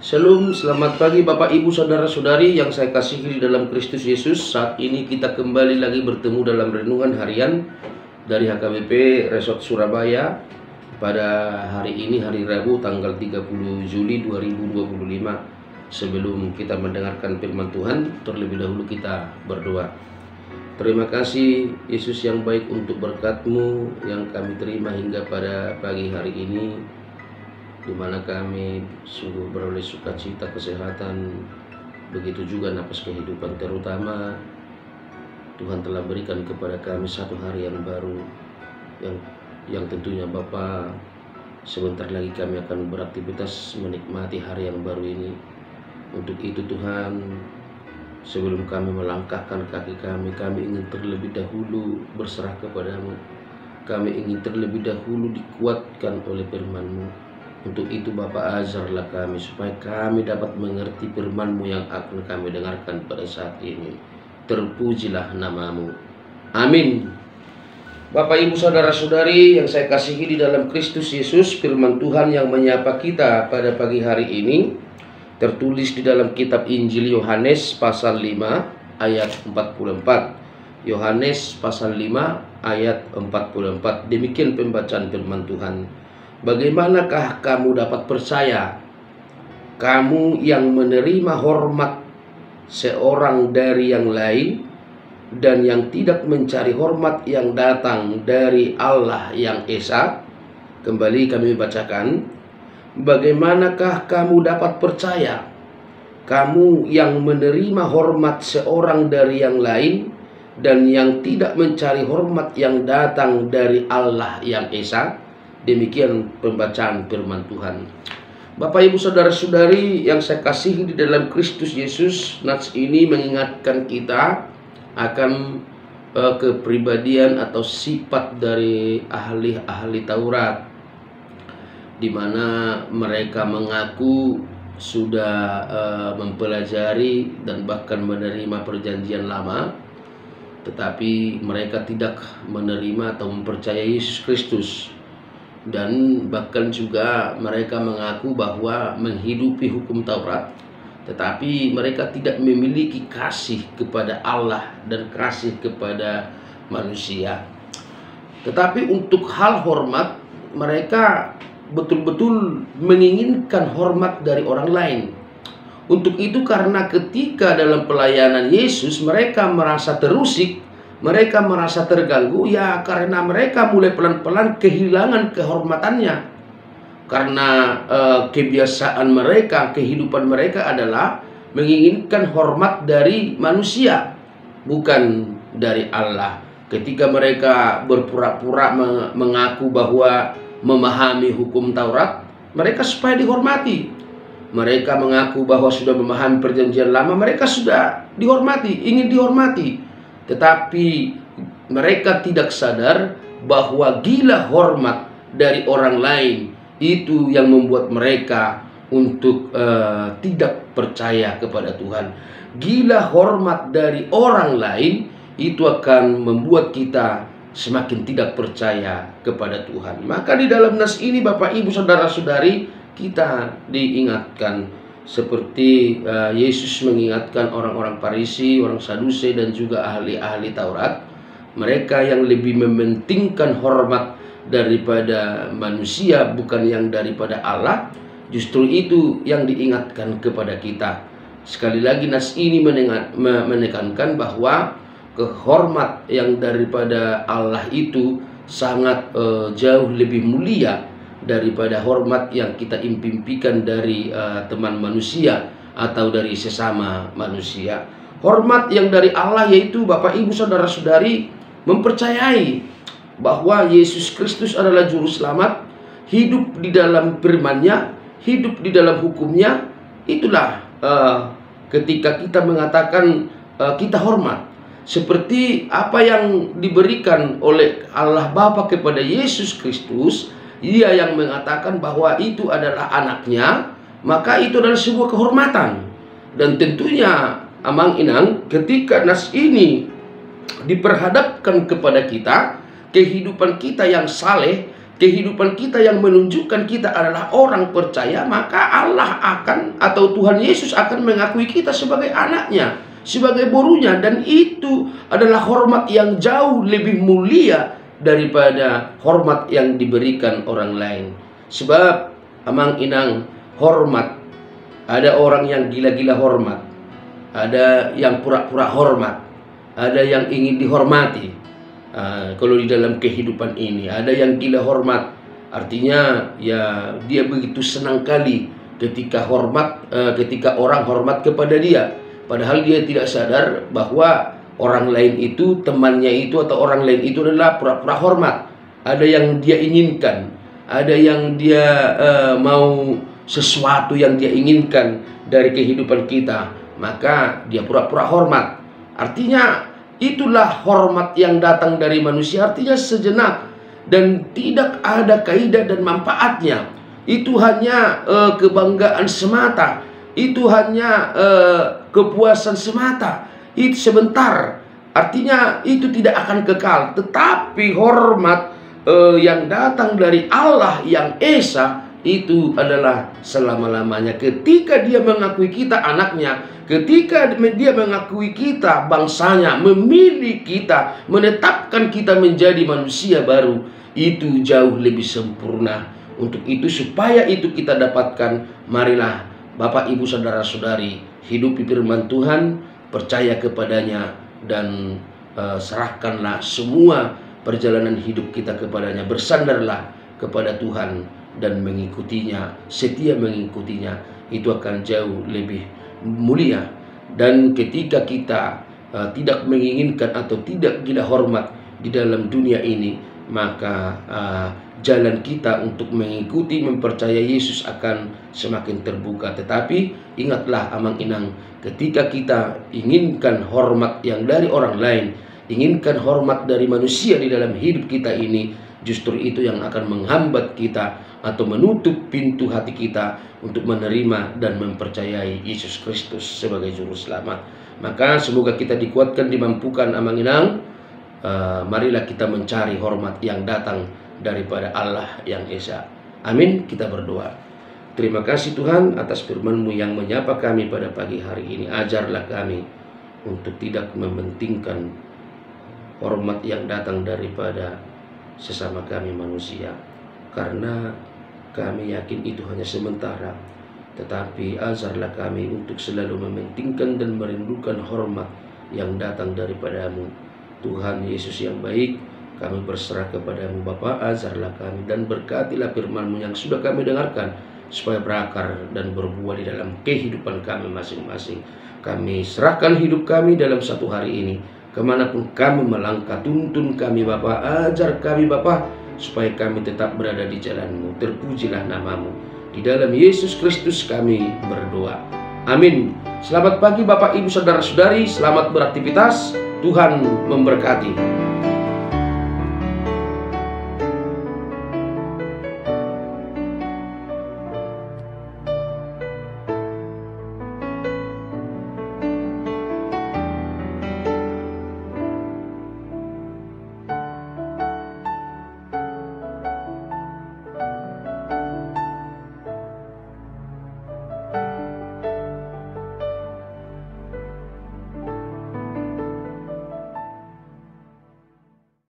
Shalom, selamat pagi Bapak Ibu Saudara-saudari yang saya kasihi di dalam Kristus Yesus. Saat ini kita kembali lagi bertemu dalam renungan harian dari HKBP Resort Surabaya pada hari ini, hari Rabu tanggal 30 Juli 2025. Sebelum kita mendengarkan firman Tuhan, terlebih dahulu kita berdoa. Terima kasih Yesus yang baik untuk berkat-Mu yang kami terima hingga pada pagi hari ini, di mana kami sungguh beroleh sukacita, kesehatan, begitu juga napas kehidupan. Terutama Tuhan telah berikan kepada kami satu hari yang baru, yang tentunya Bapa, sebentar lagi kami akan beraktivitas menikmati hari yang baru ini. Untuk itu Tuhan, sebelum kami melangkahkan kaki kami ingin terlebih dahulu berserah kepadamu. Kami ingin terlebih dahulu dikuatkan oleh firman-Mu. Untuk itu Bapa, ajarlah kami supaya kami dapat mengerti firman-Mu yang akan kami dengarkan pada saat ini. Terpujilah nama-Mu. Amin. Bapak Ibu Saudara-saudari yang saya kasihi di dalam Kristus Yesus, firman Tuhan yang menyapa kita pada pagi hari ini tertulis di dalam kitab Injil Yohanes pasal 5 ayat 44. Yohanes pasal 5 ayat 44. Demikian pembacaan firman Tuhan. Bagaimanakah kamu dapat percaya, kamu yang menerima hormat seorang dari yang lain dan yang tidak mencari hormat yang datang dari Allah yang Esa? Kembali kami bacakan. Bagaimanakah kamu dapat percaya, kamu yang menerima hormat seorang dari yang lain dan yang tidak mencari hormat yang datang dari Allah yang Esa? Demikian pembacaan firman Tuhan. Bapak Ibu Saudara-saudari yang saya kasihi di dalam Kristus Yesus, nats ini mengingatkan kita akan kepribadian atau sifat dari ahli-ahli Taurat, di mana mereka mengaku sudah mempelajari dan bahkan menerima perjanjian lama, tetapi mereka tidak menerima atau mempercayai Yesus Kristus. Dan bahkan juga mereka mengaku bahwa menghidupi hukum Taurat, tetapi mereka tidak memiliki kasih kepada Allah dan kasih kepada manusia. Tetapi untuk hal hormat, mereka betul-betul menginginkan hormat dari orang lain. Untuk itu, karena ketika dalam pelayanan Yesus mereka merasa terusik, mereka merasa terganggu, ya karena mereka mulai pelan-pelan kehilangan kehormatannya. Karena kebiasaan mereka, kehidupan mereka adalah menginginkan hormat dari manusia, bukan dari Allah. Ketika mereka berpura-pura mengaku bahwa memahami hukum Taurat, mereka supaya dihormati. Mereka mengaku bahwa sudah memahami perjanjian lama, mereka sudah dihormati, ingin dihormati. Tetapi mereka tidak sadar bahwa gila hormat dari orang lain itu yang membuat mereka untuk tidak percaya kepada Tuhan. Gila hormat dari orang lain itu akan membuat kita semakin tidak percaya kepada Tuhan. Maka di dalam nas ini Bapak Ibu Saudara-saudari, kita diingatkan seperti Yesus mengingatkan orang-orang Farisi, orang Sadusi, dan juga ahli-ahli Taurat. Mereka yang lebih mementingkan hormat daripada manusia, bukan yang daripada Allah. Justru itu yang diingatkan kepada kita. Sekali lagi nas ini menekankan bahwa kehormat yang daripada Allah itu sangat jauh lebih mulia daripada hormat yang kita impikan dari teman manusia atau dari sesama manusia. Hormat yang dari Allah yaitu Bapak Ibu Saudara-saudari mempercayai bahwa Yesus Kristus adalah juru selamat, hidup di dalam firman-Nya, hidup di dalam hukum-Nya. Itulah ketika kita mengatakan kita hormat, seperti apa yang diberikan oleh Allah Bapa kepada Yesus Kristus. Dia yang mengatakan bahwa itu adalah anaknya, maka itu adalah sebuah kehormatan. Dan tentunya amang inang, ketika nas ini diperhadapkan kepada kita, kehidupan kita yang saleh, kehidupan kita yang menunjukkan kita adalah orang percaya, maka Allah akan, atau Tuhan Yesus akan mengakui kita sebagai anaknya, sebagai borunya. Dan itu adalah hormat yang jauh lebih mulia daripada hormat yang diberikan orang lain. Sebab amang inang, hormat, ada orang yang gila-gila hormat, ada yang pura-pura hormat, ada yang ingin dihormati. Kalau di dalam kehidupan ini ada yang gila hormat, artinya ya dia begitu senang kali ketika ketika orang hormat kepada dia, padahal dia tidak sadar bahwa orang lain itu, temannya itu atau orang lain itu adalah pura-pura hormat. Ada yang dia inginkan, ada yang dia mau sesuatu yang dia inginkan dari kehidupan kita, maka dia pura-pura hormat. Artinya itulah hormat yang datang dari manusia, artinya sejenak dan tidak ada kaidah dan manfaatnya. Itu hanya kebanggaan semata, itu hanya kepuasan semata, itu sebentar. Artinya itu tidak akan kekal. Tetapi hormat yang datang dari Allah yang Esa itu adalah selama-lamanya. Ketika dia mengakui kita anaknya, ketika dia mengakui kita bangsanya, memilih kita, menetapkan kita menjadi manusia baru, itu jauh lebih sempurna. Untuk itu, supaya itu kita dapatkan, marilah Bapak Ibu Saudara-saudari hidupi firman Tuhan, percaya kepadanya, dan serahkanlah semua perjalanan hidup kita kepadanya. Bersandarlah kepada Tuhan dan mengikutinya, setia mengikutinya, itu akan jauh lebih mulia. Dan ketika kita tidak menginginkan atau tidak gila hormat di dalam dunia ini, maka jalan kita untuk mengikuti, mempercayai Yesus akan semakin terbuka. Tetapi ingatlah amang inang, ketika kita inginkan hormat yang dari orang lain, inginkan hormat dari manusia di dalam hidup kita ini, justru itu yang akan menghambat kita atau menutup pintu hati kita untuk menerima dan mempercayai Yesus Kristus sebagai Juru Selamat. Maka semoga kita dikuatkan, dimampukan amang inang. Marilah kita mencari hormat yang datang daripada Allah yang Esa. Amin. Kita berdoa. Terima kasih Tuhan atas firman-Mu yang menyapa kami pada pagi hari ini. Ajarlah kami untuk tidak mementingkan hormat yang datang daripada sesama kami manusia, karena kami yakin itu hanya sementara. Tetapi ajarlah kami untuk selalu mementingkan dan merindukan hormat yang datang daripada-Mu. Tuhan Yesus yang baik, kami berserah kepada-Mu Bapa. Ajarlah kami dan berkatilah firman-Mu yang sudah kami dengarkan, supaya berakar dan berbuah di dalam kehidupan kami masing-masing. Kami serahkan hidup kami dalam satu hari ini, kemanapun kami melangkah. Tuntun kami Bapa, ajar kami Bapa, supaya kami tetap berada di jalan-Mu. Terpujilah nama-Mu. Di dalam Yesus Kristus kami berdoa. Amin. Selamat pagi Bapak Ibu Saudara-saudari, selamat beraktivitas. Tuhan memberkati.